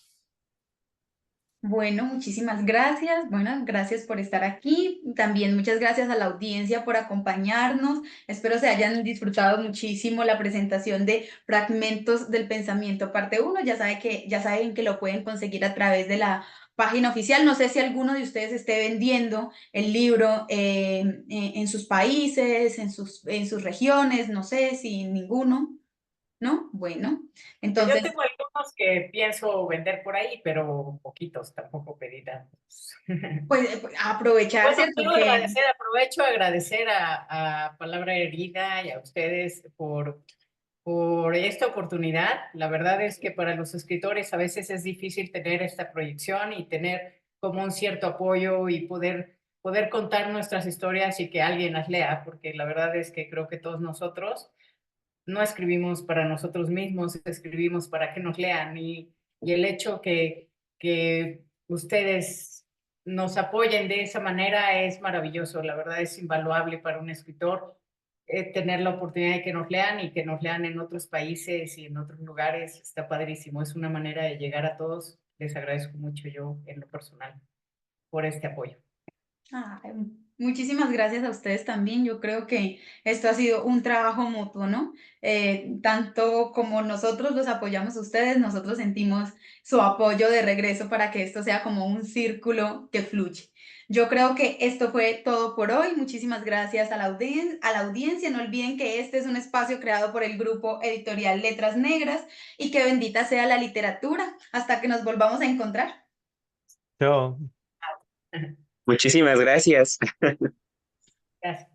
Bueno, muchísimas gracias. Bueno, gracias por estar aquí. También muchas gracias a la audiencia por acompañarnos. Espero se hayan disfrutado muchísimo la presentación de Fragmentos del Pensamiento, parte uno. Ya saben que lo pueden conseguir a través de la página oficial. No sé si alguno de ustedes esté vendiendo el libro en sus países, en sus regiones, no sé si ninguno, ¿no? Bueno, Yo entonces... tengo algunos que pienso vender por ahí, pero poquitos, tampoco pedí tantos. Pues aprovechar, Bueno, ¿cierto? quiero Que agradecer, aprovecho a agradecer a Palabra Herida y a ustedes por esta oportunidad. La verdad es que para los escritores a veces es difícil tener esta proyección y tener como un cierto apoyo y poder contar nuestras historias y que alguien las lea, porque la verdad es que creo que todos nosotros no escribimos para nosotros mismos, escribimos para que nos lean y el hecho que ustedes nos apoyen de esa manera es maravilloso, la verdad es invaluable para un escritor tener la oportunidad de que nos lean y que nos lean en otros países y en otros lugares, está padrísimo, es una manera de llegar a todos, les agradezco mucho yo en lo personal por este apoyo. ay, muchísimas gracias a ustedes también. Yo creo que esto ha sido un trabajo mutuo, ¿no? Tanto como nosotros los apoyamos a ustedes, nosotros sentimos su apoyo de regreso para que esto sea como un círculo que fluye. Yo creo que esto fue todo por hoy. Muchísimas gracias a a la audiencia. No olviden que este es un espacio creado por el grupo editorial Letras Negras y que bendita sea la literatura. Hasta que nos volvamos a encontrar. Chao. Muchísimas gracias. Gracias.